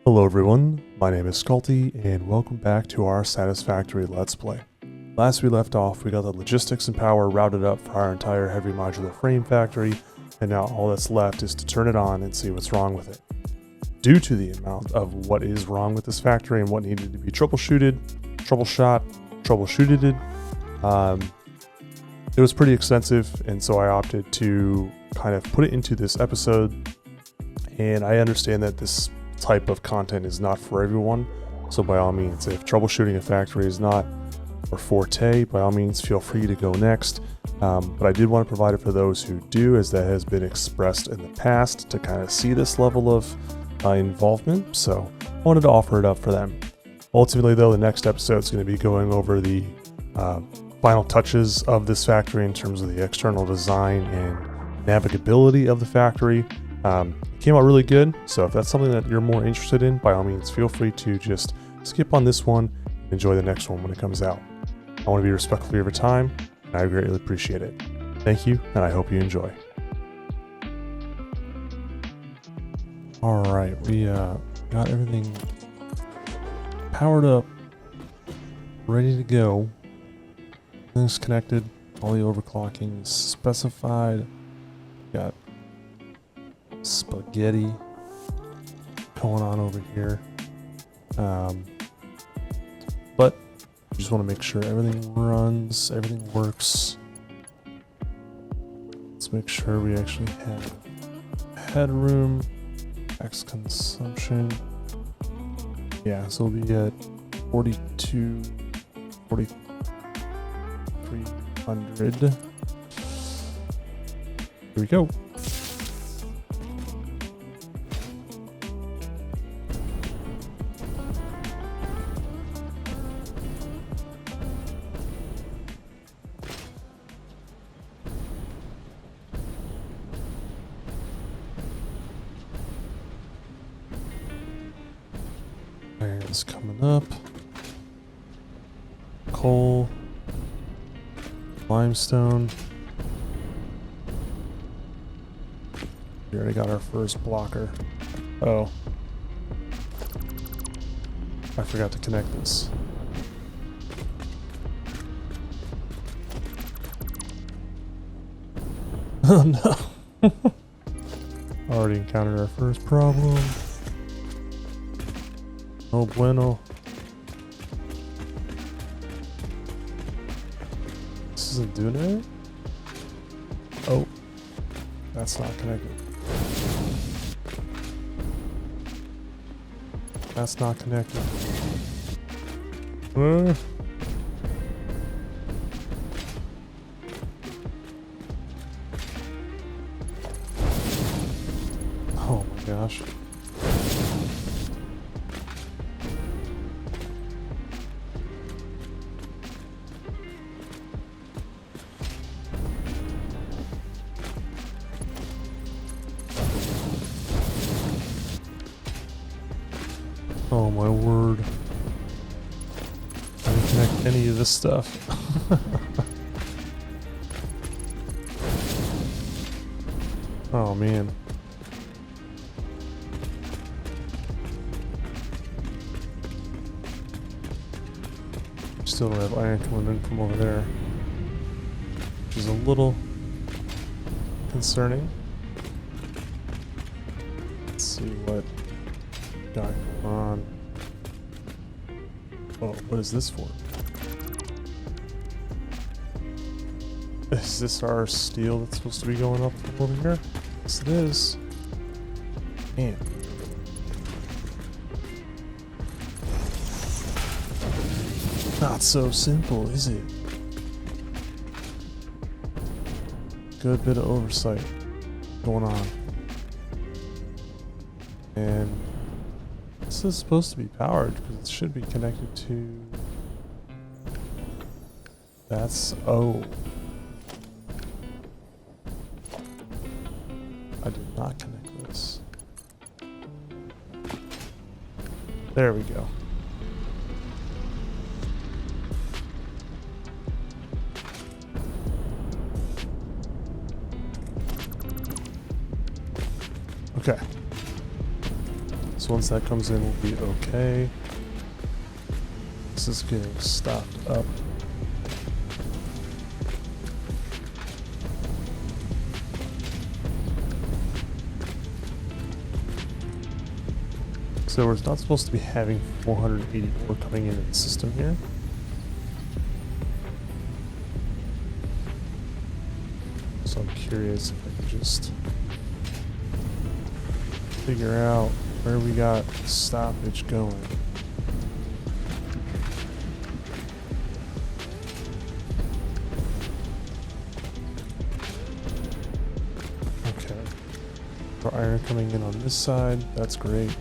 Hello everyone, my name is Scalti and welcome back to our Satisfactory Let's Play. Last we left off, we got the logistics and power routed up for our entire heavy modular frame factory, and now all that's left is to turn it on and see what's wrong with it. Due to the amount of what is wrong with this factory and what needed to be troubleshooted, it was pretty extensive, and so I opted to kind of put it into this episode. And I understand that this type of content is not for everyone, so by all means, if troubleshooting a factory is not your forte, by all means feel free to go next. But I did want to provide it for those who do, as that has been expressed in the past, to kind of see this level of involvement, so I wanted to offer it up for them. Ultimately though, the next episode is going to be going over the final touches of this factory in terms of the external design and navigability of the factory. It came out really good, so if that's something that you're more interested in, by all means feel free to just skip on this one and enjoy the next one when it comes out. I want to be respectful of your time, and I greatly appreciate it. Thank you, and I hope you enjoy. Alright, we got everything powered up, ready to go. Everything's connected, all the overclocking is specified. Got spaghetti going on over here, but I just want to make sure everything runs, everything works. Let's make sure we actually have headroom, max consumption. Yeah, so we'll be at 4,300. Here we go. Iron's coming up. Coal. Limestone. We already got our first blocker. Oh. I forgot to connect this. Oh no. Already encountered our first problem. Oh bueno. This isn't doing it? Oh. That's not connected. That's not connected. Oh my gosh. Oh my word. I didn't connect any of this stuff. Oh man. Still don't have iron coming in from over there, which is a little concerning. Let's see what got going on. Oh, what is this for? Is this our steel that's supposed to be going up from over here? Yes, it is. Man. Not so simple, is it? Good bit of oversight going on. And this is supposed to be powered because it should be connected to... That's... Oh. I did not connect this. There we go. Okay. So once that comes in, we'll be okay. This is getting stocked up. So we're not supposed to be having 484 coming into the system here. So I'm curious if I can just figure out where we got stoppage going. Okay. Our iron coming in on this side, that's great.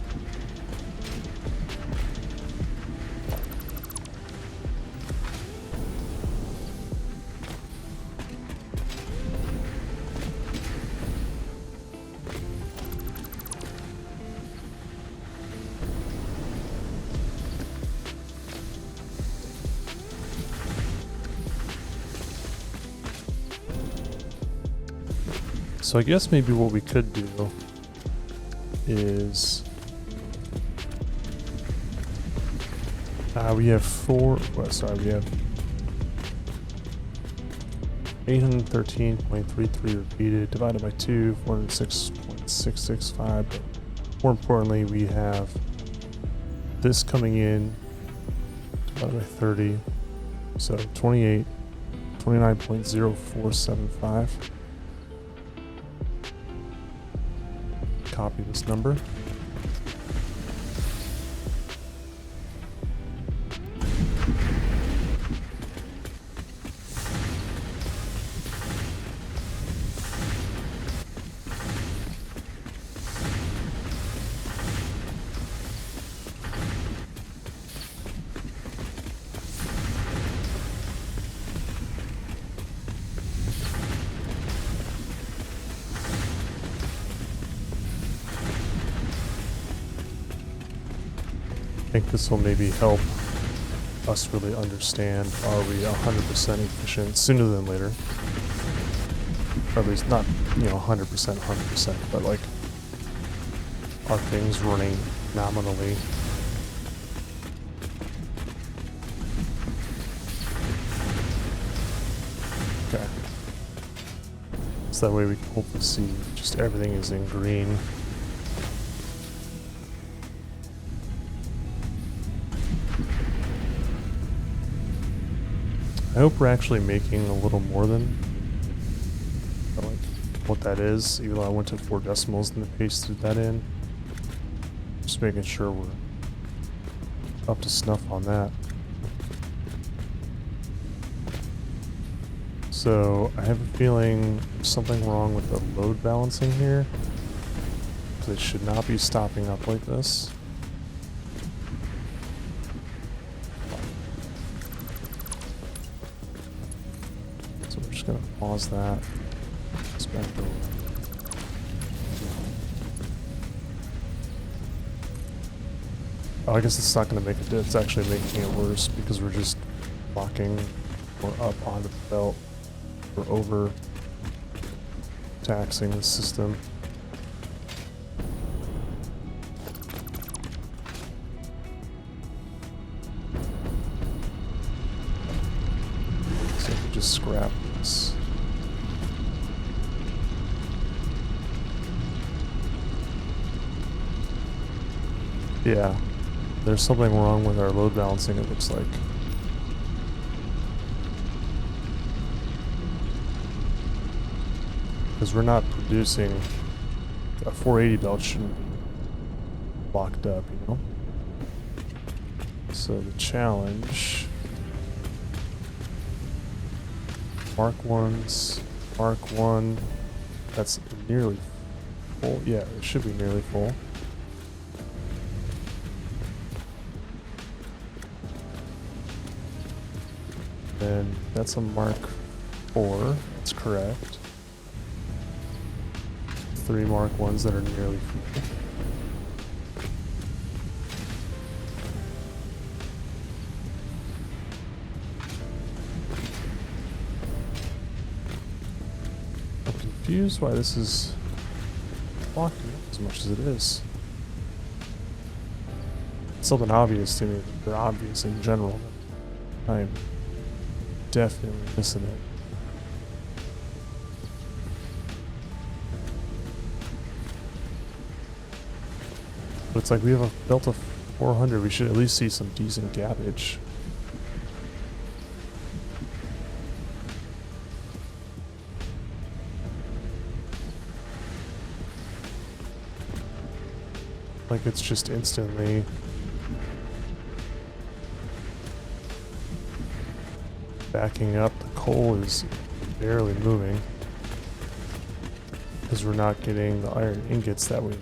So I guess maybe what we could do is we have we have 813.33 repeated divided by 2, 406.665. But more importantly, we have this coming in divided by 30, so 29.0475. Copy this number. I think this will maybe help us really understand, are we 100% efficient sooner than later? Or at least not, 100%, but like, are things running nominally? Okay. So that way we can hopefully see just everything is in green. I hope we're actually making a little more than like what that is, even though I went to 4 decimals and then pasted that in. Just making sure we're up to snuff on that. So I have a feeling there's something wrong with the load balancing here, because it should not be stopping up like this. Gonna pause that. It's back over. Oh, I guess it's not gonna make it. It's actually making it worse because we're just locking or up onto the belt. We're over taxing the system. So we just scrap this. Yeah, there's something wrong with our load balancing, it looks like. Because we're not producing, a 480 belt shouldn't be locked up, So the challenge, Mark 1's, Mark 1, that's nearly full. Yeah, it should be nearly full. And that's a Mark 4, that's correct. 3 Mark 1s that are nearly full. I'm confused why this is blocking as much as it is. something obvious to me, they're obvious in general, I'm definitely missing it. But it's like we have a belt of 400, we should at least see some decent gappage. Like it's just instantly backing up. The coal is barely moving because we're not getting the iron ingots that we need.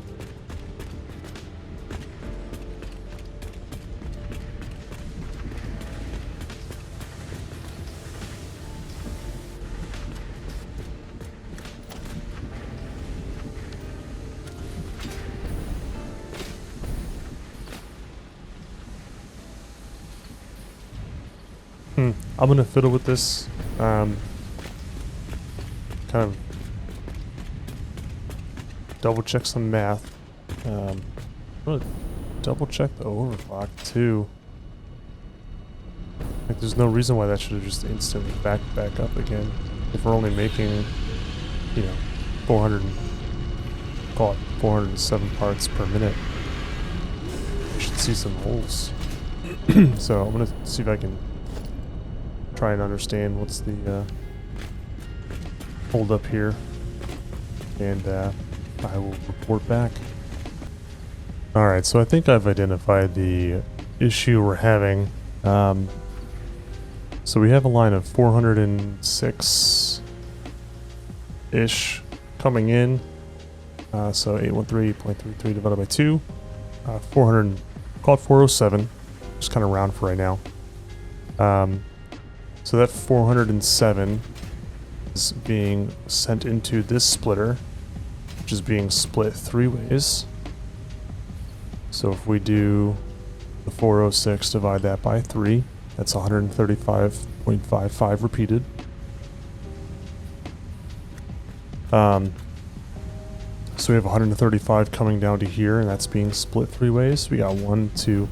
I'm gonna fiddle with this, kind of double check some math. I'm gonna double check the overclock too. Like there's no reason why that should have just instantly back up again. If we're only making, you know, 407 parts per minute, we should see some holes. So I'm gonna see if I can try and understand what's the hold up here, and I will report back. Alright, so I think I've identified the issue we're having. So we have a line of 406-ish coming in, so 813.33 divided by 2, 400, call it 407, just kind of round for right now. So that 407 is being sent into this splitter, which is being split 3 ways. So if we do the 406, divide that by 3, that's 135.55 repeated. So we have 135 coming down to here, and that's being split 3 ways. We got 1, 2,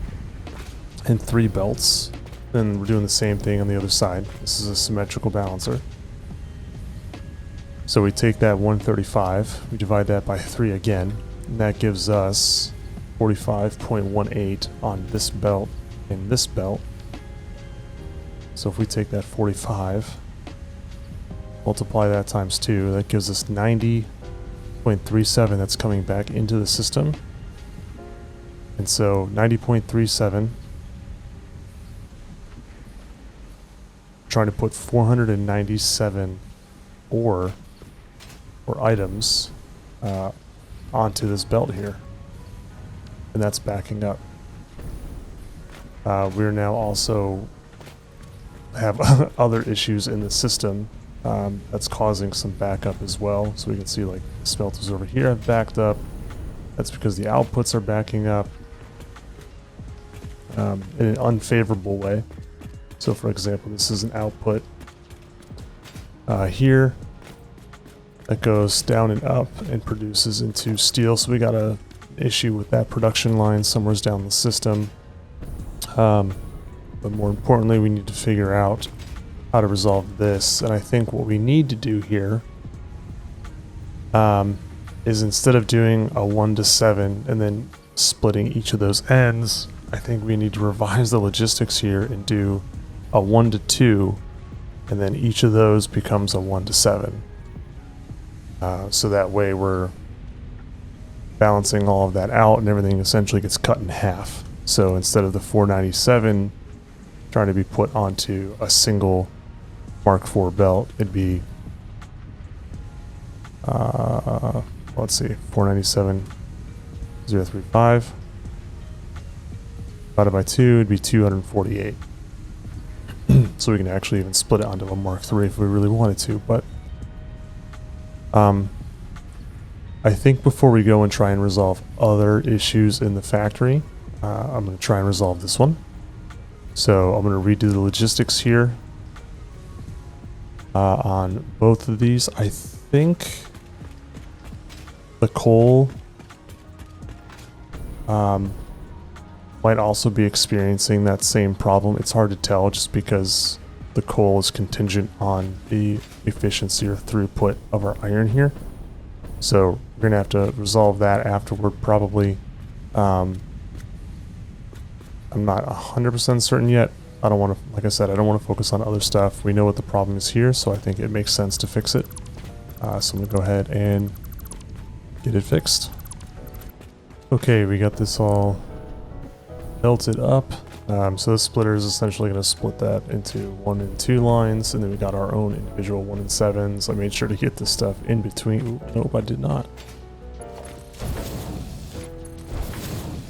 and 3 belts. Then we're doing the same thing on the other side. This is a symmetrical balancer. So we take that 135, we divide that by 3 again, and that gives us 45.18 on this belt and this belt. So if we take that 45, multiply that times 2, that gives us 90.37 that's coming back into the system. And so 90.37, trying to put 497 ore or items onto this belt here, and that's backing up. We're now also have other issues in the system that's causing some backup as well. So we can see like the smelters over here have backed up. That's because the outputs are backing up in an unfavorable way. So for example, this is an output here that goes down and up and produces into steel. So we got an issue with that production line somewhere down the system. But more importantly, we need to figure out how to resolve this. And I think what we need to do here is, instead of doing a 1 to 7 and then splitting each of those ends, I think we need to revise the logistics here and do a 1 to 2, and then each of those becomes a 1 to 7. So that way we're balancing all of that out, and everything essentially gets cut in half. So instead of the 497 trying to be put onto a single Mark IV belt, it'd be let's see, 497,035 divided by 2 would be 248. So we can actually even split it onto a Mark III if we really wanted to. But I think before we go and try and resolve other issues in the factory, I'm going to try and resolve this one. So I'm going to redo the logistics here on both of these. I think the coal, well, might also be experiencing that same problem. It's hard to tell just because the coal is contingent on the efficiency or throughput of our iron here. So we're gonna have to resolve that afterward probably. I'm not 100% certain yet. I don't want to, like I said, I don't want to focus on other stuff. We know what the problem is here, so I think it makes sense to fix it. So I'm gonna go ahead and get it fixed. Okay, we got this all belted up. So this splitter is essentially going to split that into 1 and 2 lines, and then we got our own individual 1 and 7s. I made sure to get this stuff in between. Ooh, nope, I did not.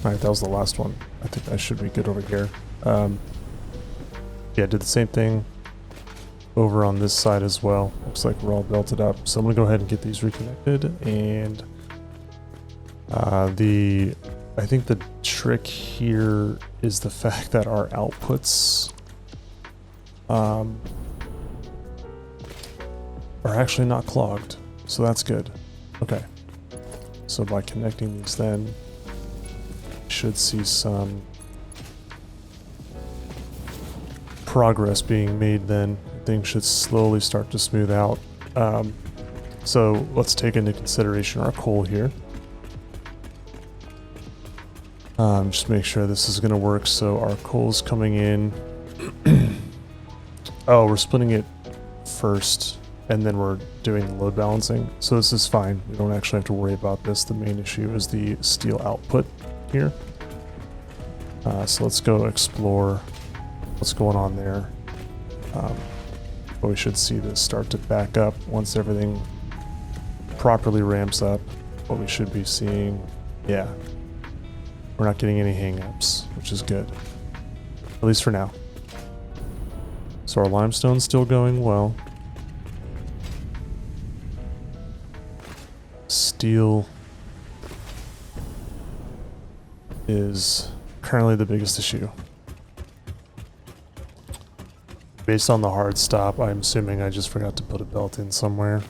Alright, that was the last one. I think I should be good over here. Yeah, did the same thing over on this side as well. Looks like we're all belted up. So I'm going to go ahead and get these reconnected, and I think the trick here is the fact that our outputs are actually not clogged, so that's good. Okay, so by connecting these then, we should see some progress being made then. Things should slowly start to smooth out. So let's take into consideration our coal here. Just make sure this is going to work. So our coal's coming in. Oh, we're splitting it first, and then we're doing the load balancing. So this is fine. We don't actually have to worry about this. The main issue is the steel output here. So let's go explore what's going on there. But we should see this start to back up once everything properly ramps up. What we should be seeing, yeah. We're not getting any hang-ups, which is good. At least for now. So our limestone's still going well. Steel is currently the biggest issue. Based on the hard stop, I'm assuming I just forgot to put a belt in somewhere.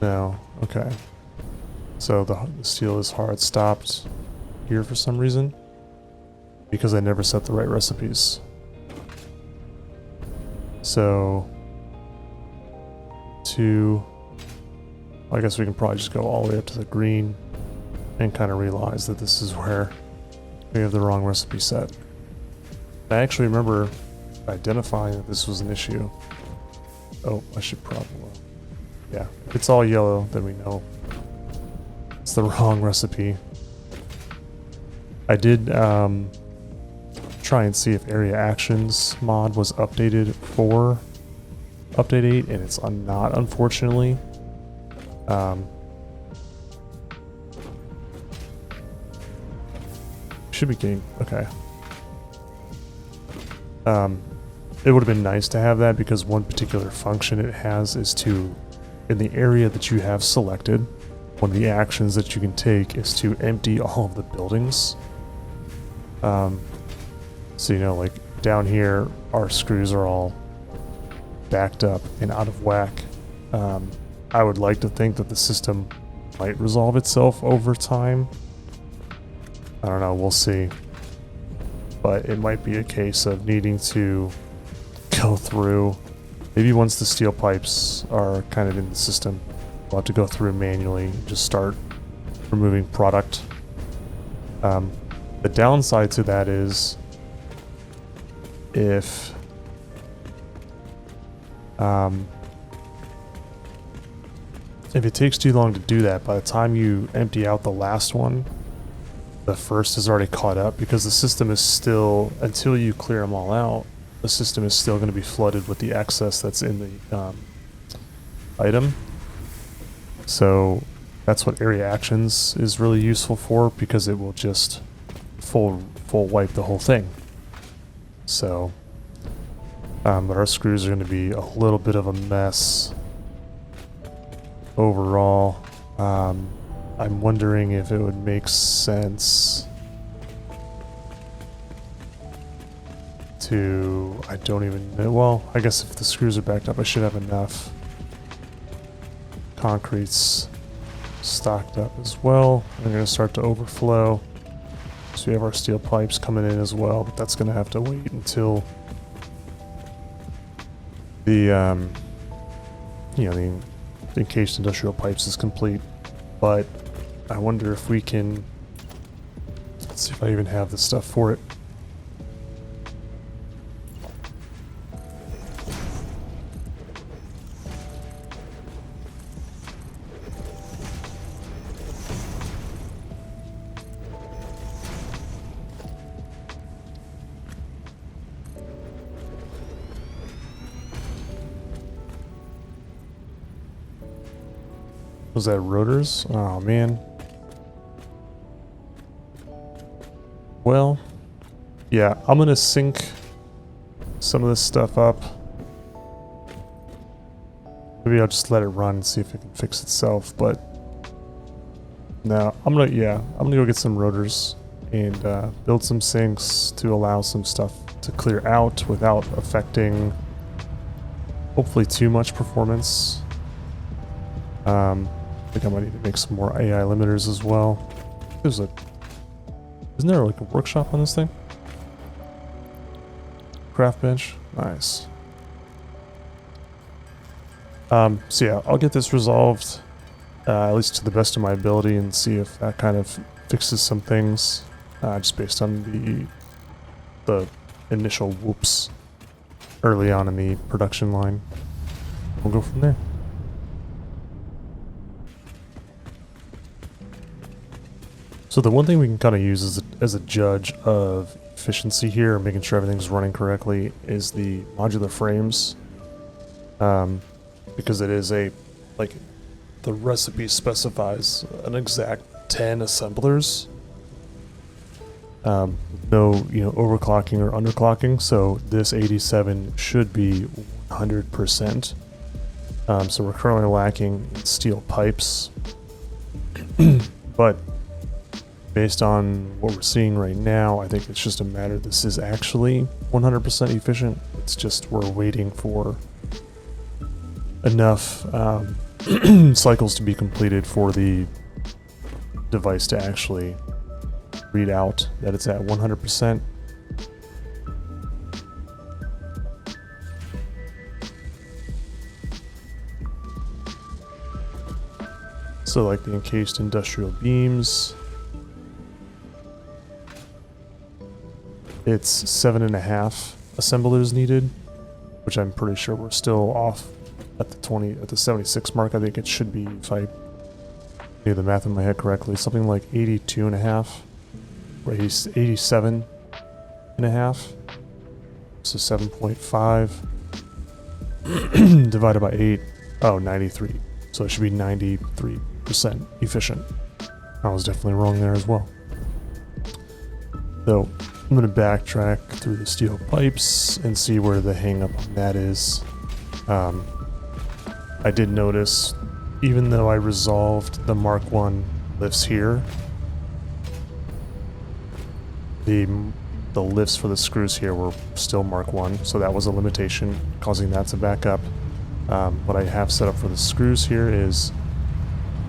No, okay. So the steel is hard stopped here for some reason, because I never set the right recipes. So I guess we can probably just go all the way up to the green and kind of realize that this is where we have the wrong recipe set. I actually remember identifying that this was an issue. Oh, I should probably, yeah, if it's all yellow, then we know it's the wrong recipe. I did try and see if area actions mod was updated for update 8, and it's not, unfortunately. Should be getting, okay. It would have been nice to have that, because one particular function it has is to, in the area that you have selected, one of the actions that you can take is to empty all of the buildings. So, you know, like down here, our screws are all backed up and out of whack. I would like to think that the system might resolve itself over time. I don't know, we'll see. But it might be a case of needing to go through, maybe once the steel pipes are kind of in the system, we'll have to go through manually and just start removing product. The downside to that is if it takes too long to do that, by the time you empty out the last one, the first is already caught up, because the system is still, until you clear them all out, the system is still going to be flooded with the excess that's in the item. So that's what area actions is really useful for, because it will just full wipe the whole thing. So but our screws are going to be a little bit of a mess overall. I'm wondering if it would make sense to, I don't even know, well, I guess if the screws are backed up, I should have enough. Concrete's stocked up as well. They're going to start to overflow. So we have our steel pipes coming in as well, but that's going to have to wait until the the encased industrial pipes is complete. But I wonder if we can, let's see if I even have the stuff for it. Was that rotors? Oh man. Well, yeah, I'm gonna sync some of this stuff up. Maybe I'll just let it run and see if it can fix itself, but no, I'm gonna go get some rotors and build some sinks to allow some stuff to clear out without affecting hopefully too much performance. I think I might need to make some more AI limiters as well. Isn't there like a workshop on this thing? Craft bench, nice. So yeah, I'll get this resolved, at least to the best of my ability, and see if that kind of fixes some things, just based on the initial whoops early on in the production line. We'll go from there. So the one thing we can kind of use as a judge of efficiency here, making sure everything's running correctly, is the modular frames. Because it is the recipe specifies an exact 10 assemblers. No, overclocking or underclocking. So this 87 should be 100%. So we're currently lacking steel pipes, but based on what we're seeing right now, I think it's just a matter this is actually 100% efficient. It's just we're waiting for enough cycles to be completed for the device to actually read out that it's at 100%. So like the encased industrial beams, it's 7.5 assemblers needed, which I'm pretty sure we're still off at the 76 mark. I think it should be, if I do the math in my head correctly, something like 82.5 or 87.5. So 7.5 divided by 8. Oh, 93. So it should be 93% efficient. I was definitely wrong there as well. So I'm going to backtrack through the steel pipes and see where the hang up on that is. I did notice, even though I resolved the Mark 1 lifts here, the lifts for the screws here were still Mark 1, so that was a limitation, causing that to back up. What I have set up for the screws here is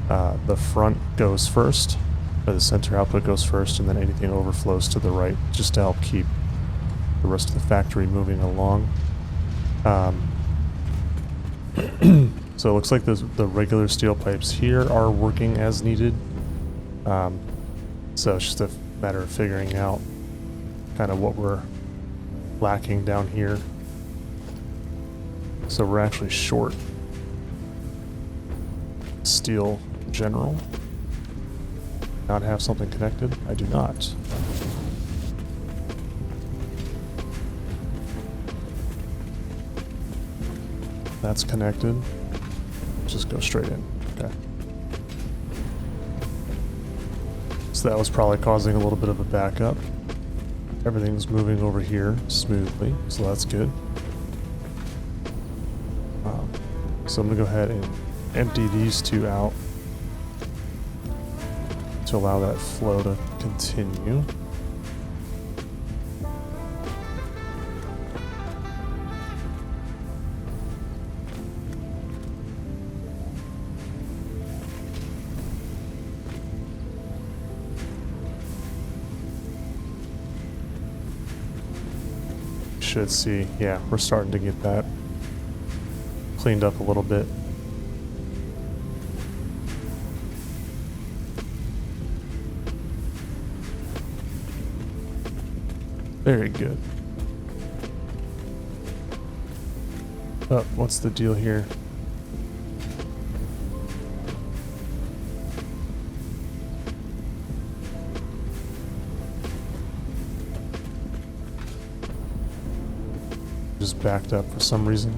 the front goes first, or the center output goes first, and then anything overflows to the right, just to help keep the rest of the factory moving along. So it looks like the regular steel pipes here are working as needed. So it's just a matter of figuring out kind of what we're lacking down here. So we're actually short steel in general. Not have something connected? I do not. That's connected. Just go straight in. Okay. So that was probably causing a little bit of a backup. Everything's moving over here smoothly, so that's good. So I'm gonna go ahead and empty these two out to allow that flow to continue. should see, yeah, we're starting to get that cleaned up a little bit. Very good. Oh, what's the deal here? Just backed up for some reason.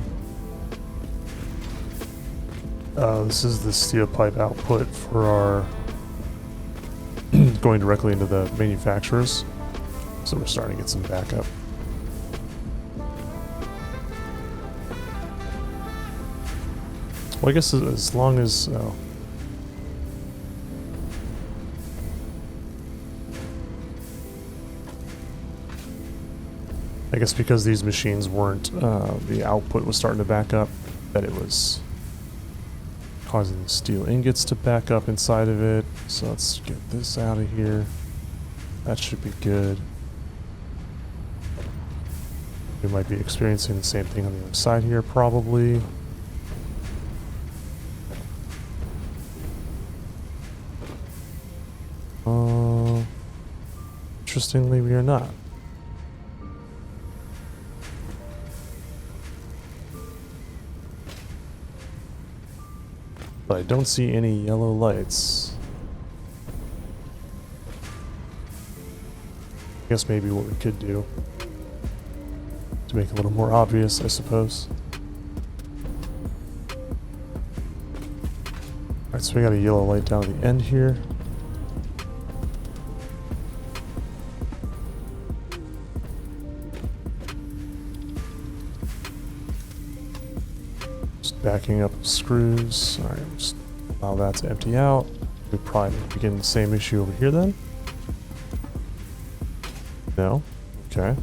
This is the steel pipe output for our going directly into the manufacturers. So we're starting to get some backup. Well, I guess as long as... I guess because these machines weren't, the output was starting to back up, that it was causing the steel ingots to back up inside of it. So let's get this out of here. That should be good. We might be experiencing the same thing on the other side here, probably. Interestingly, we are not. But I don't see any yellow lights. I guess maybe what we could do to make it a little more obvious, I suppose. Alright, so we got a yellow light down at the end here. Backing up screws. Alright, just allow that to empty out. We probably begin the same issue over here then. No? Okay.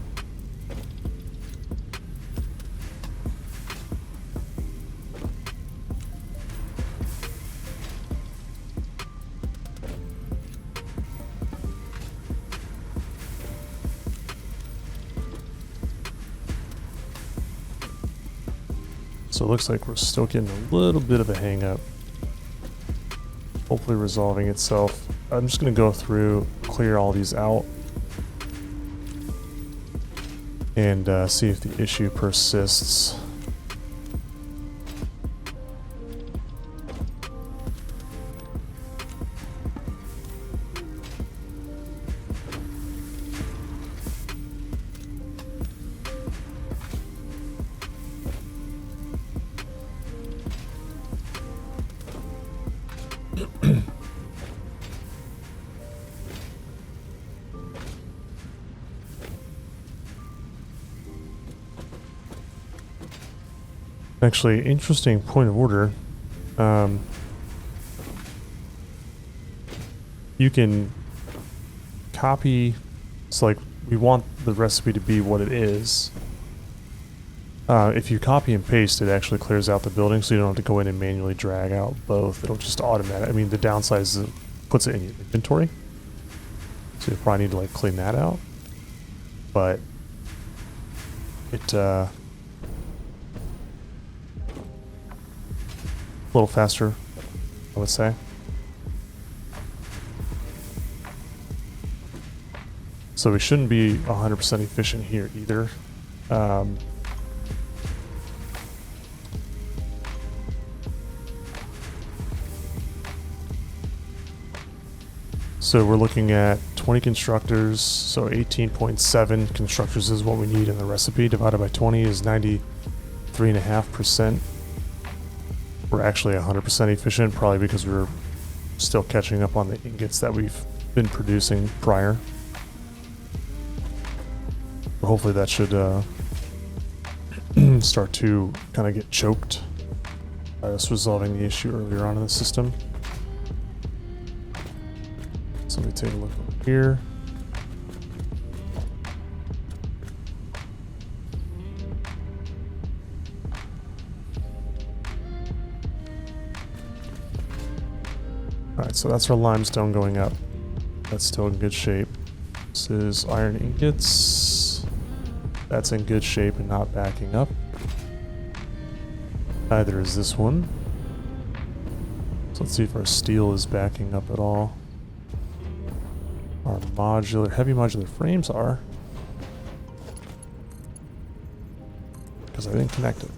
So it looks like we're still getting a little bit of a hang up. Hopefully resolving itself. I'm just going to go through, clear all these out, and see if the issue persists. Actually, interesting point of order. You can copy, it's like we want the recipe to be what it is. If you copy and paste, it actually clears out the building, so you don't have to go in and manually drag out both. It'll just automatic. I mean, the downside is it puts it in your inventory, so you probably need to like clean that out. But it a little faster, I would say. So we shouldn't be 100% efficient here either. So we're looking at 20 constructors, so 18.7 constructors is what we need in the recipe. Divided by 20 is 93.5%. We're actually 100% efficient, probably because we're still catching up on the ingots that we've been producing prior. But hopefully that should start to kind of get choked by us resolving the issue earlier on in the system. So let me take a look over here. Alright, so that's our limestone going up. That's still in good shape. This is iron ingots. That's in good shape and not backing up. Neither is this one. So let's see if our steel is backing up at all. Our heavy modular frames are. Because I didn't connect it.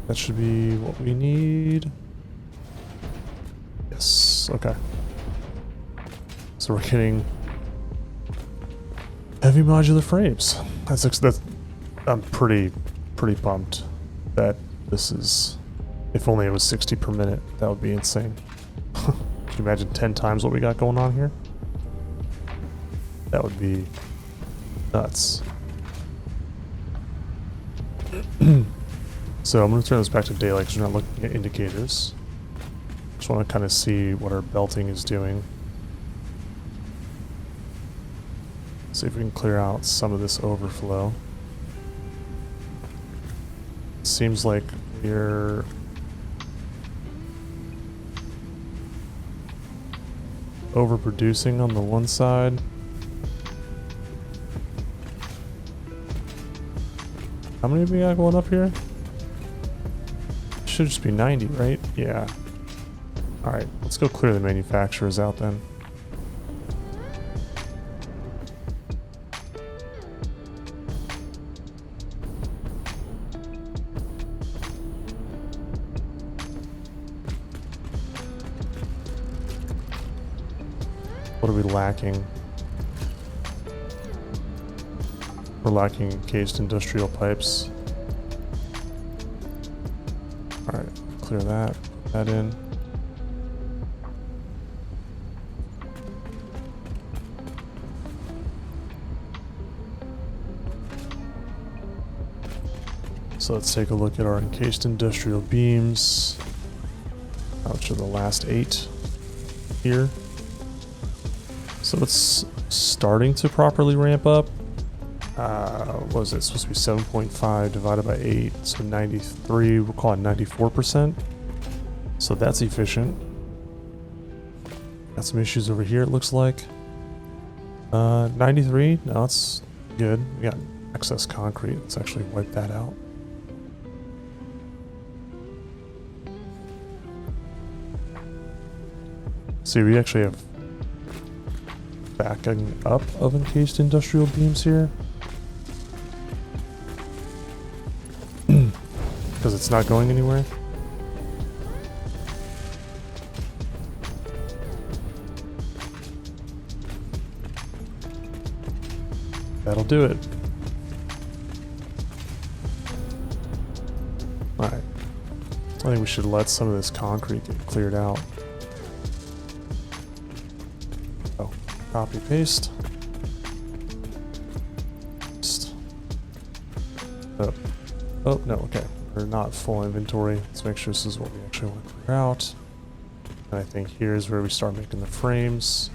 That should be what we need. Yes, okay. So we're getting heavy modular frames. That's I'm pretty pumped that this is, if only it was 60 per minute, that would be insane. Can you imagine 10 times what we got going on here? That would be nuts. So I'm going to turn this back to daylight because we're not looking at indicators. Just want to kind of see what our belting is doing. See if we can clear out some of this overflow. Seems like we're overproducing on the one side. How many have we got going up here? Should just be 90, right? Yeah. Alright, let's go clear the manufacturers out then. What are we lacking? We're lacking encased industrial pipes. Alright, clear that, put that in. So let's take a look at our encased industrial beams, which are the last 8 here. So it's starting to properly ramp up. What was it? It's supposed to be 7.5 divided by 8, so 93, we'll call it 94%. So that's efficient. Got some issues over here, it looks like. 93, no, it's good. We got excess concrete, let's actually wipe that out. See, we actually have backing up of encased industrial beams here. Because it's not going anywhere. That'll do it. Alright. I think we should let some of this concrete get cleared out. Oh, copy, paste. Oh, no, okay. We're not full inventory. Let's make sure this is what we actually want to clear out. And I think here's where we start making the frames.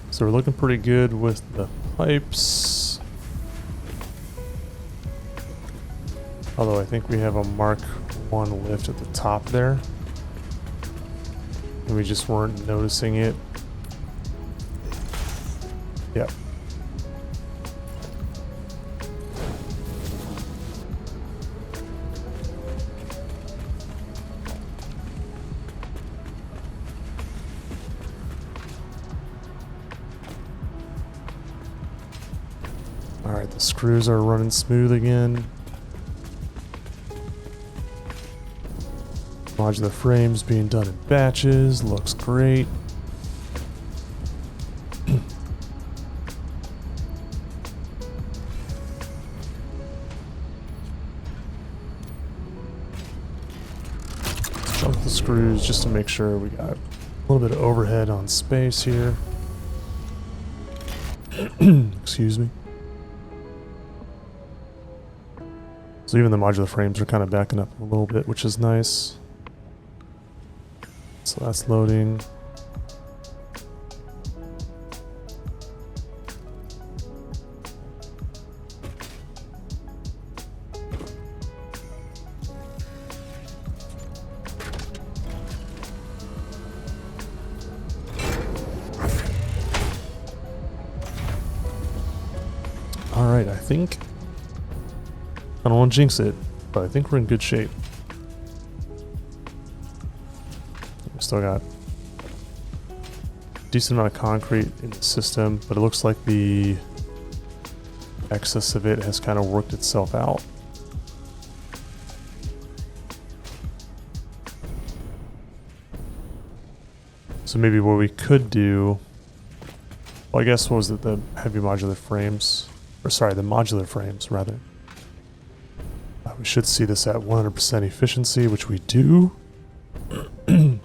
So we're looking pretty good with the pipes. Although I think we have a Mark 1 lift at the top there. And we just weren't noticing it. Yep. Alright, the screws are running smooth again. Modular frames being done in batches, looks great. Jump the screws just to make sure we got a little bit of overhead on space here. Excuse me. So even the modular frames are kind of backing up a little bit, which is nice. So that's loading. All right, I think, I don't want to jinx it, but I think we're in good shape. We still got a decent amount of concrete in the system, but it looks like the excess of it has kind of worked itself out. So maybe what we could do, well, I guess what was it, the heavy modular frames, or sorry, the modular frames rather. We should see this at 100% efficiency, which we do. And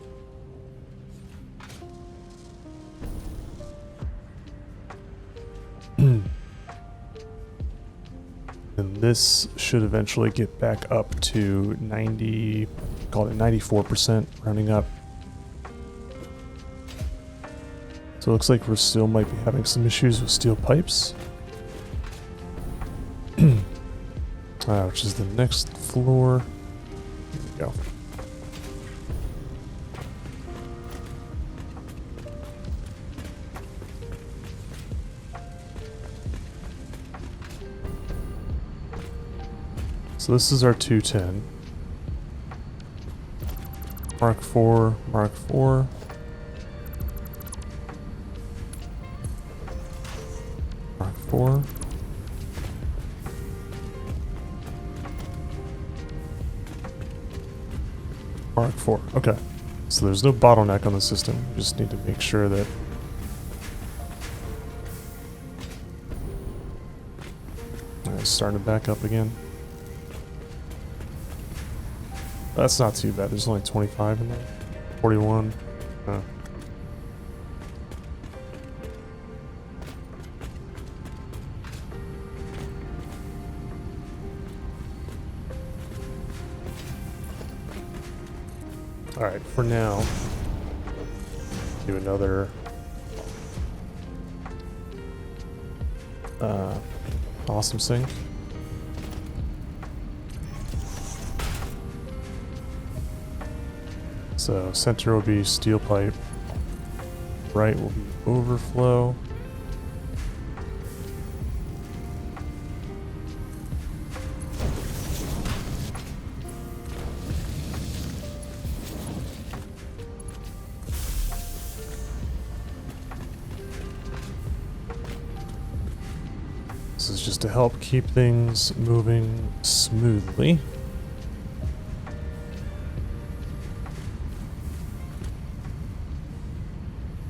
this should eventually get back up to 90, call it 94%, rounding up. So it looks like we still might be having some issues with steel pipes. Which is the next floor. Here we go. So this is our 210. Mark 4, Mark 4. Mark 4. Mark 4. Okay. So there's no bottleneck on the system. We just need to make sure that it's starting to back up again. That's not too bad. There's only 25 in there. 41. Alright, for now, do another awesome sink. So center will be steel pipe, right will be overflow. This is just to help keep things moving smoothly.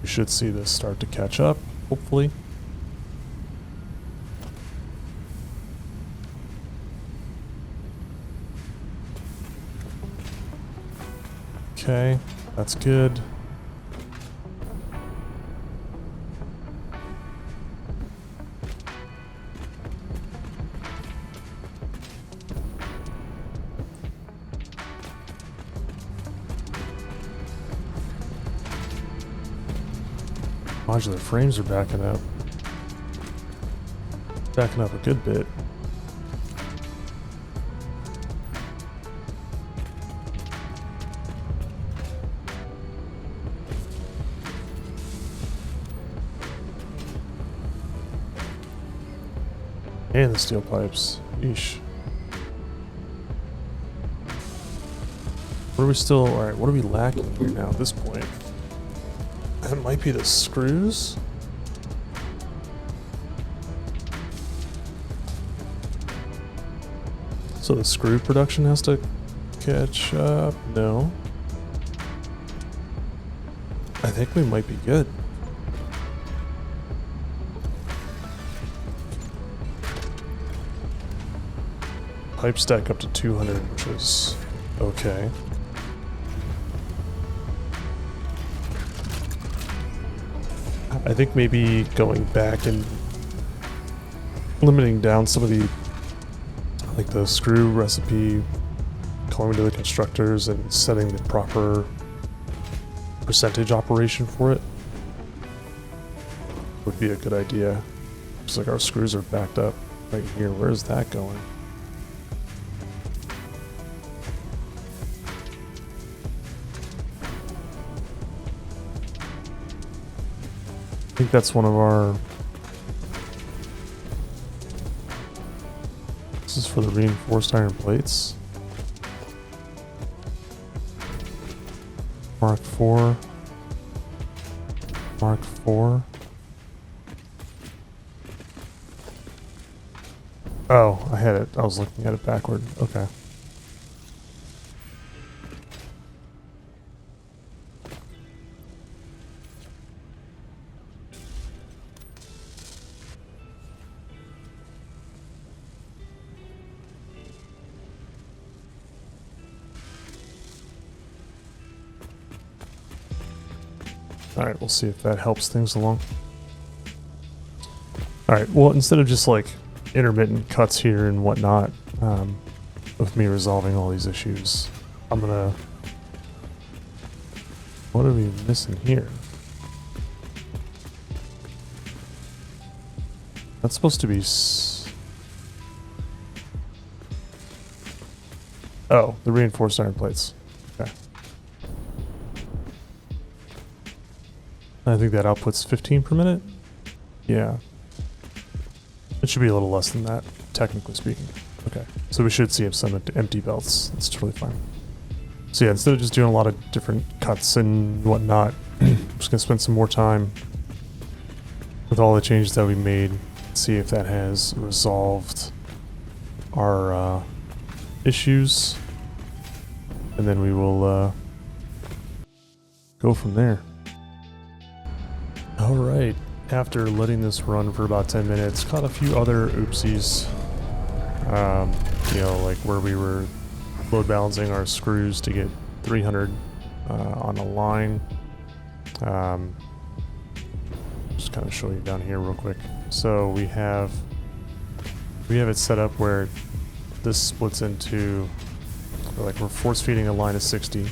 We should see this start to catch up, hopefully. Okay, that's good. Modular frames are backing up. Backing up a good bit. And the steel pipes. Yeesh. What are we still... Alright, what are we lacking here now at this point? That might be the screws. So the screw production has to catch up? No. I think we might be good. Pipe stack up to 200, which is okay. I think maybe going back and limiting down some of the like the screw recipe, going to the constructors and setting the proper percentage operation for it would be a good idea. Looks like our screws are backed up right here. Where's that going? I think that's one of our... This is for the reinforced iron plates. Mark 4. Mark 4. Oh, I had it. I was looking at it backward. Okay. Alright, we'll see if that helps things along. Alright, well, instead of just like intermittent cuts here and whatnot, with me resolving all these issues, I'm gonna... What are we missing here? That's supposed to be... Oh, the reinforced iron plates. Okay. I think that outputs 15 per minute? Yeah. It should be a little less than that, technically speaking. Okay, so we should see some empty belts. That's totally fine. So yeah, instead of just doing a lot of different cuts and whatnot, I'm just gonna spend some more time with all the changes that we made, see if that has resolved our issues, and then we will go from there. Alright, after letting this run for about 10 minutes, caught a few other oopsies. You know, like where we were load balancing our screws to get 300 on a line. Just kind of show you down here real quick. So we have it set up where this splits into, like, we're force feeding a line of 60.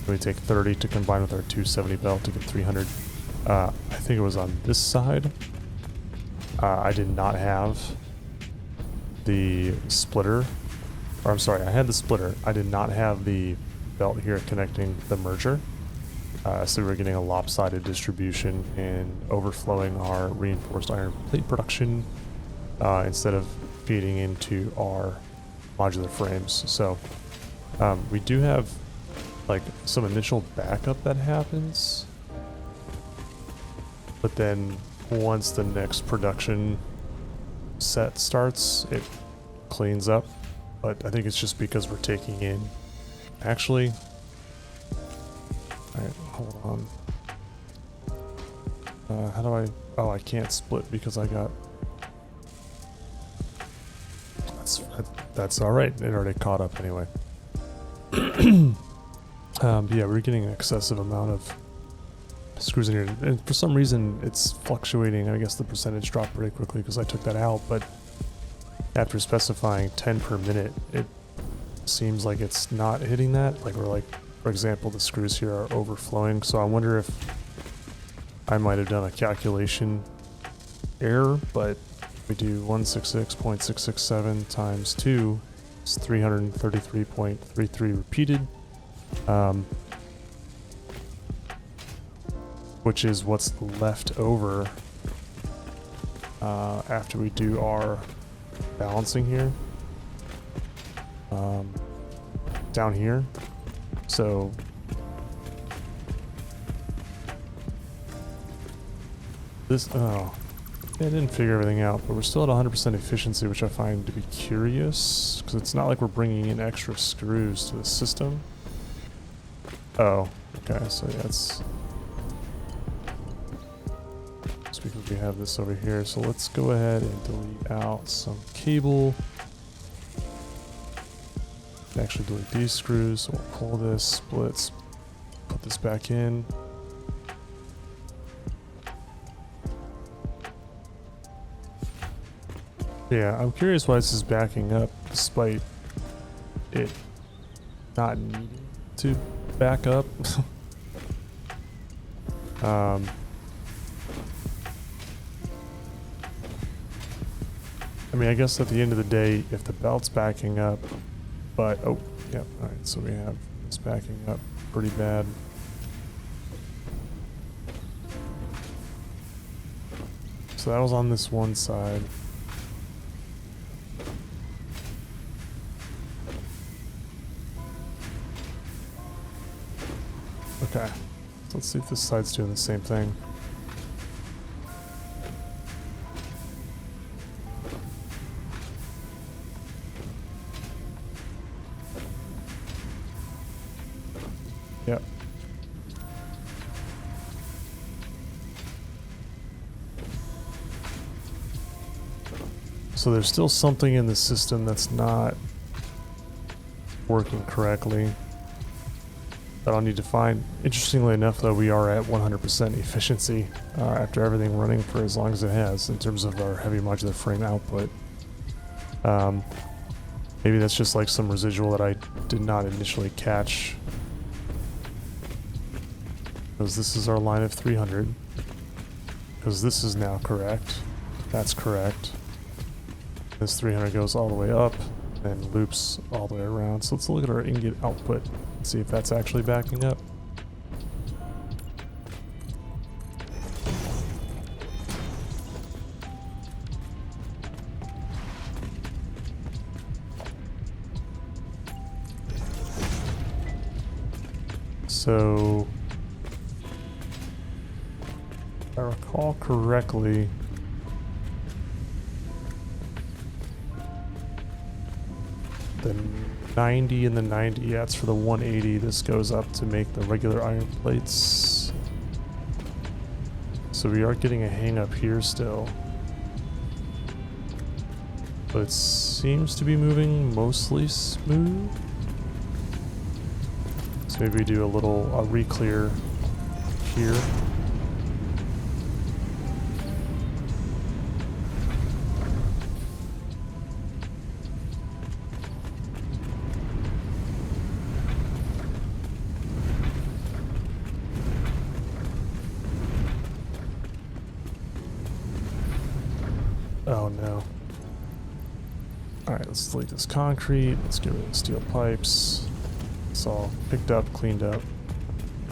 We take 30 to combine with our 270 belt to get 300. I think it was on this side. I did not have the splitter. Or I'm sorry, I had the splitter. I did not have the belt here connecting the merger. So we were getting a lopsided distribution and overflowing our reinforced iron plate production instead of feeding into our modular frames. So we do have like some initial backup that happens. But then once the next production set starts, it cleans up. But I think it's just because we're taking in... Actually... Alright, hold on. How do I... Oh, I can't split because I got... That's alright. It already caught up anyway. Yeah, we're getting an excessive amount of screws in here, and for some reason it's fluctuating. I guess the percentage dropped pretty quickly because I took that out, but after specifying 10 per minute, it seems like it's not hitting that. Like, we're like, for example, the screws here are overflowing, so I wonder if I might have done a calculation error, but we do 166.667 times 2 is 333.33 repeated. Which is what's left over after we do our balancing here down here. So this, oh, I didn't figure everything out, but we're still at 100% efficiency, which I find to be curious because it's not like we're bringing in extra screws to the system. Oh, okay, so yeah, it's because we have this over here. So let's go ahead and delete out some cable. Actually delete these screws. So we'll pull this, splits, put this back in. Yeah, I'm curious why this is backing up despite it not needing to back up. I mean, I guess at the end of the day, if the belt's backing up, but, oh, yeah, alright, so we have this backing up pretty bad. So that was on this one side. Okay, so let's see if this side's doing the same thing. Yep. So there's still something in the system that's not working correctly that I'll need to find. Interestingly enough, though, we are at 100% efficiency after everything running for as long as it has in terms of our heavy modular frame output. Maybe that's just like some residual that I did not initially catch, because this is our line of 300, because this is now correct. That's correct. This 300 goes all the way up and loops all the way around. So let's look at our ingot output and see if that's actually backing up. So, if I recall correctly, the 90 and the 90, that's for the 180. This goes up to make the regular iron plates. So we are getting a hang up here still. But it seems to be moving mostly smooth. So maybe we do a re-clear here. Oh no. Alright, let's delete this concrete. Let's get rid of the steel pipes. It's all picked up, cleaned up.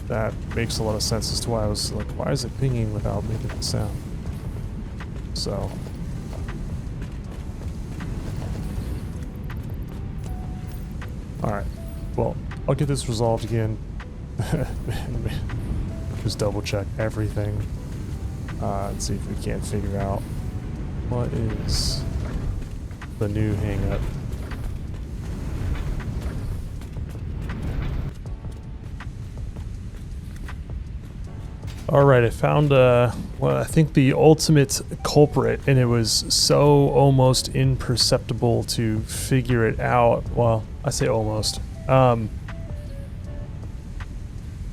That makes a lot of sense as to why I was like, why is it pinging without making a sound? So. Alright, well, I'll get this resolved again. Just double check everything and see if we can't figure out what is the new hang up. Alright, I found well, I think the ultimate culprit, and it was so almost imperceptible to figure it out. Well, I say almost.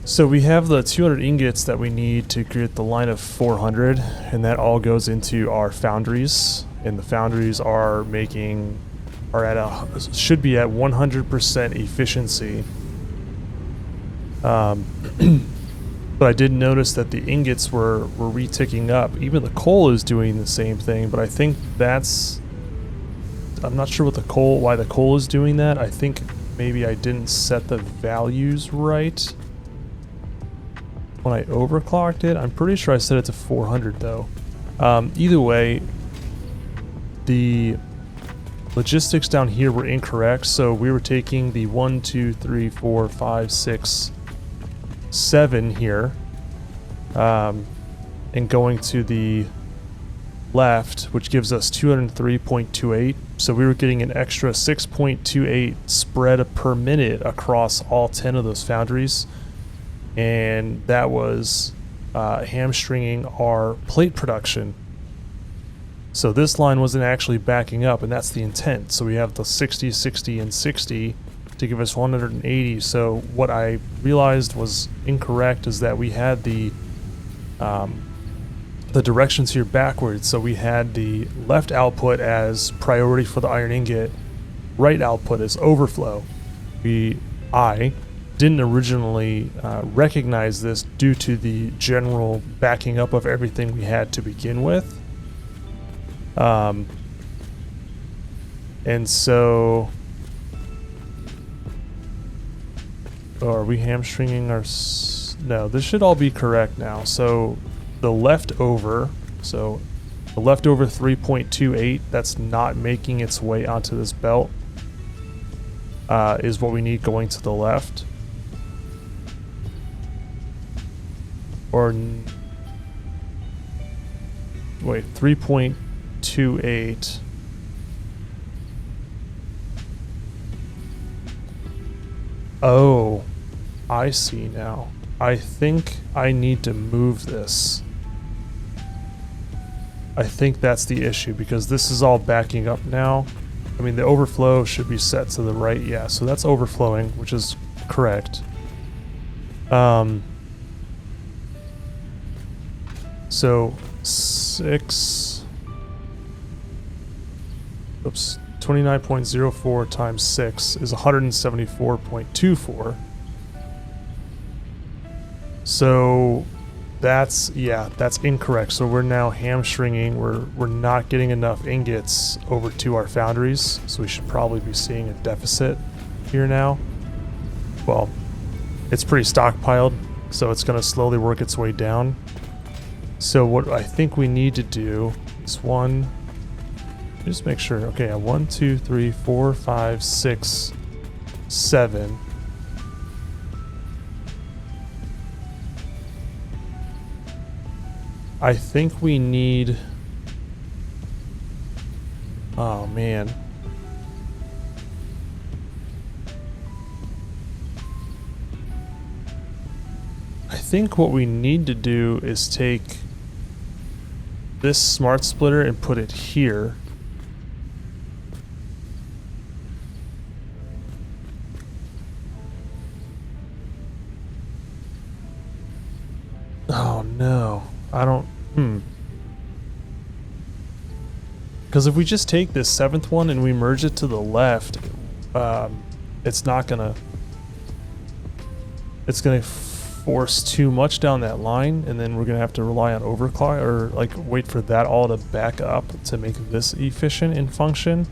So we have the 200 ingots that we need to create the line of 400, and that all goes into our foundries, and the foundries are should be at 100% efficiency. But I did notice that the ingots were reticking up. Even the coal is doing the same thing, but I think I'm not sure why the coal is doing that. I think maybe I didn't set the values right when I overclocked it. I'm pretty sure I set it to 400 though. Either way, the logistics down here were incorrect, so we were taking the 1, 2, 3, 4, 5, 6, 7 here, and going to the left, which gives us 203.28. So we were getting an extra 6.28 spread per minute across all 10 of those foundries, and that was hamstringing our plate production. So this line wasn't actually backing up, and that's the intent. So we have the 60, 60, and 60 to give us 180. So what I realized was incorrect is that we had the the directions here backwards. So we had the left output as priority for the iron ingot, right output as overflow. I didn't originally recognize this due to the general backing up of everything we had to begin with. And so, are we hamstringing our... No, this should all be correct now. So the leftover, so the leftover 3.28, that's not making its way onto this belt, is what we need going to the left. Or, wait, 3.28. Oh, I see now. I think I need to move this. I think that's the issue, because this is all backing up now. I mean, the overflow should be set to the right. Yeah, so that's overflowing, which is correct. So 29.04 times 6 is 174.24. So that's incorrect. So we're now hamstringing. We're not getting enough ingots over to our foundries. So we should probably be seeing a deficit here now. Well, it's pretty stockpiled, so it's going to slowly work its way down. So what I think we need to do is just make sure. Okay, 1, 2, 3, 4, 5, 6, 7. I think we need... Oh, man. I think what we need to do is take this smart splitter and put it here. Oh, no. I don't... Because if we just take this 7th one and we merge it to the left, it's not gonna... It's gonna force too much down that line, and then we're gonna have to rely on overclock, or like wait for that all to back up to make this efficient in function.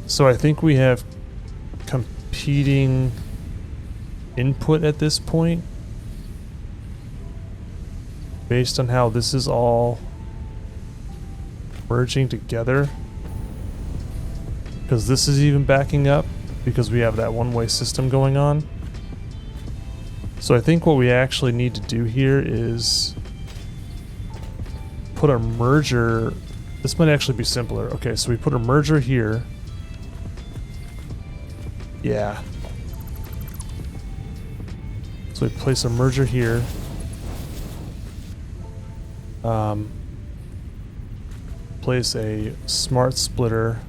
So I think we have competing input at this point, based on how this is all merging together, because this is even backing up because we have that one-way system going on. So I think what we actually need to do here is put a merger. This might actually be simpler. Okay, so we put a merger here. Yeah. So we place a merger here. Place a smart splitter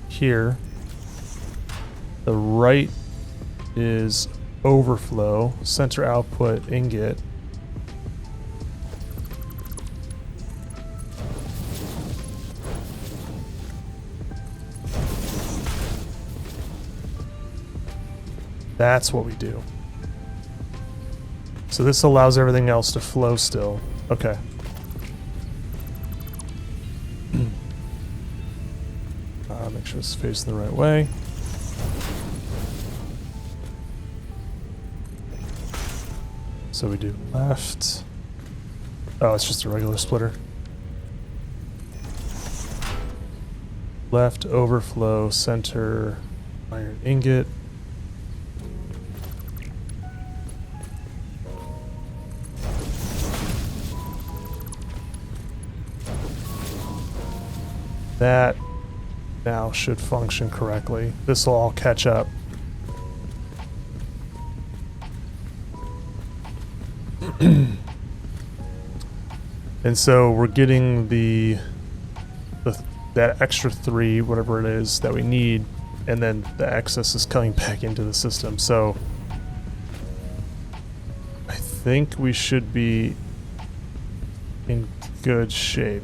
here. The right is overflow, center output ingot. That's what we do. So this allows everything else to flow still. Okay. Make sure it's facing the right way. So we do left. Oh, it's just a regular splitter. Left, overflow, center, iron ingot. That now should function correctly. This will all catch up. And so we're getting that extra 3, whatever it is that we need, and then the excess is coming back into the system. So think we should be in good shape.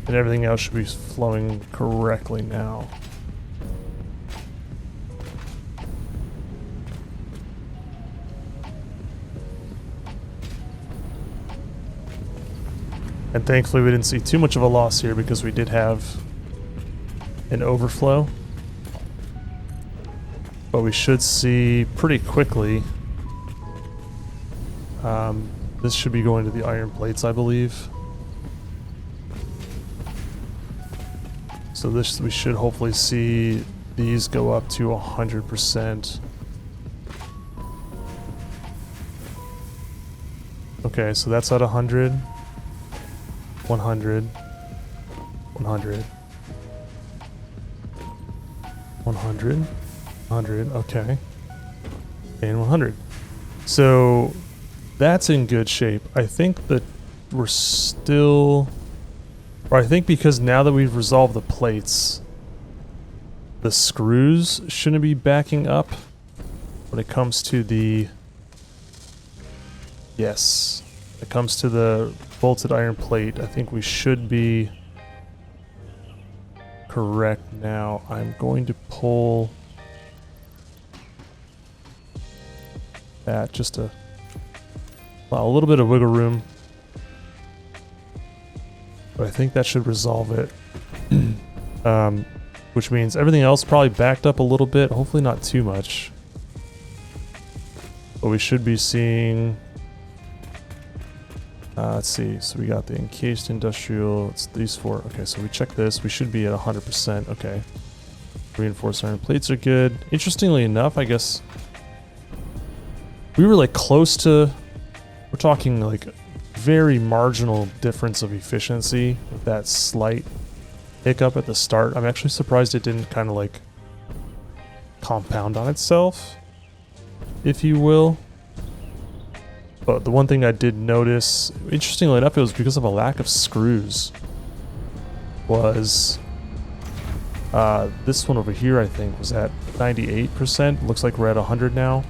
And everything else should be flowing correctly now. And thankfully we didn't see too much of a loss here because we did have an overflow. But we should see pretty quickly. This should be going to the iron plates, I believe. So this, we should hopefully see these go up to 100%. Okay, so that's at 100, 100, 100, 100, 100, okay, and 100. So that's in good shape. I think that we're still, or I think because now that we've resolved the plates, the screws shouldn't be backing up when it comes to the, yes, when it comes to the bolted iron plate. I think we should be correct now. I'm going to pull that just to allow a little bit of wiggle room. But I think that should resolve it. Which means everything else probably backed up a little bit. Hopefully not too much. But we should be seeing... let's see. So we got the encased industrial. It's these four. Okay, so we check this. We should be at 100%. Okay. Reinforced iron plates are good. Interestingly enough, I guess... we were like close to... we're talking like very marginal difference of efficiency with that slight hiccup at the start. I'm actually surprised it didn't kind of like compound on itself, if you will. But the one thing I did notice, interestingly enough, it was because of a lack of screws, was this one over here, I think, was at 98%. Looks like we're at 100 now.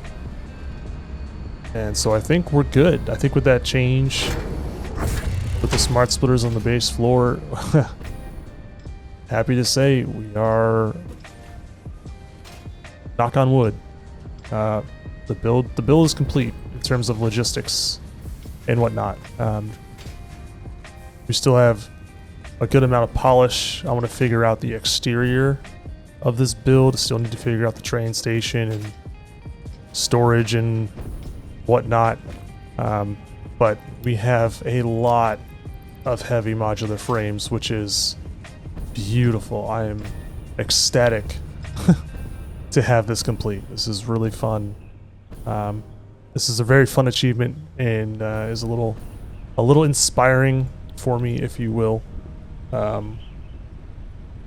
And so I think we're good. I think with that change, with the smart splitters on the base floor, happy to say we are, knock on wood, the build is complete in terms of logistics and whatnot. We still have a good amount of polish. I want to figure out the exterior of this build. Still need to figure out the train station and storage and whatnot, but we have a lot of heavy modular frames, which is beautiful. I am ecstatic to have this complete. This is really fun. This is a very fun achievement and is a little inspiring for me, if you will. I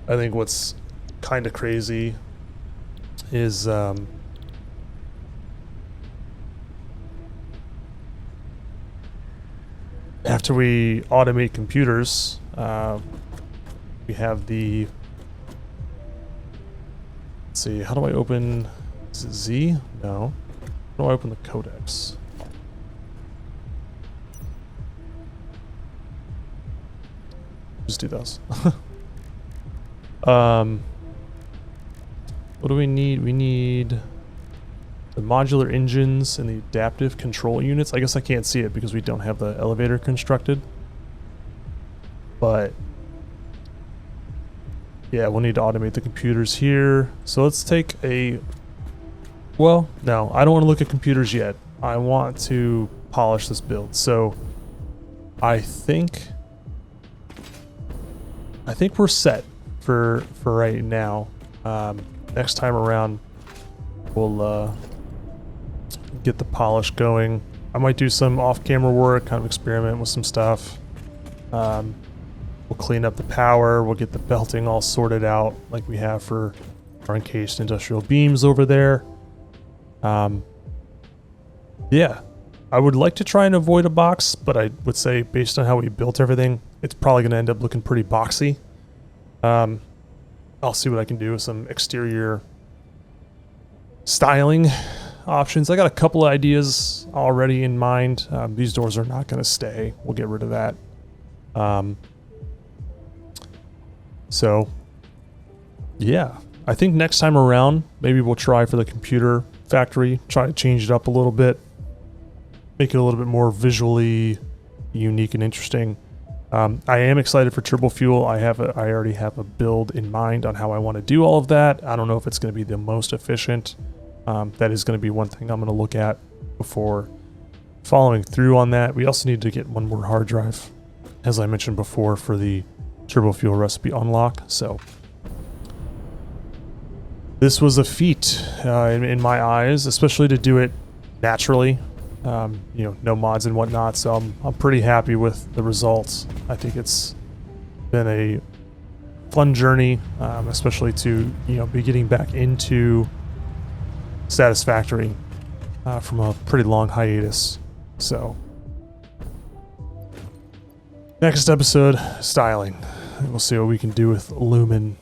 think what's kind of crazy is after we automate computers, we have the, let's see, how do I open, is it Z? No. How do I open the codex? Just do those. What do we need? We need the modular engines and the adaptive control units. I guess I can't see it because we don't have the elevator constructed. But yeah, we'll need to automate the computers here. So let's take a... well, no, I don't want to look at computers yet. I want to polish this build. So I think we're set for right now. Next time around, we'll get the polish going. I might do some off-camera work, kind of experiment with some stuff. We'll clean up the power. We'll get the belting all sorted out like we have for our encased industrial beams over there. Yeah, I would like to try and avoid a box, but I would say based on how we built everything, it's probably going to end up looking pretty boxy. I'll see what I can do with some exterior styling options. I got a couple of ideas already in mind. These doors are not going to stay. We'll get rid of that. So yeah, I think next time around, maybe we'll try for the computer factory, try to change it up a little bit, make it a little bit more visually unique and interesting. I am excited for Turbo Fuel. I already have a build in mind on how I want to do all of that. I don't know if it's going to be the most efficient. That is going to be one thing I'm going to look at before following through on that. We also need to get one more hard drive, as I mentioned before, for the Turbo Fuel recipe unlock. So this was a feat in my eyes, especially to do it naturally. You know, no mods and whatnot, so I'm pretty happy with the results. I think it's been a fun journey, especially to, you know, be getting back into Satisfactory from a pretty long hiatus. So next episode, styling. We'll see what we can do with Lumen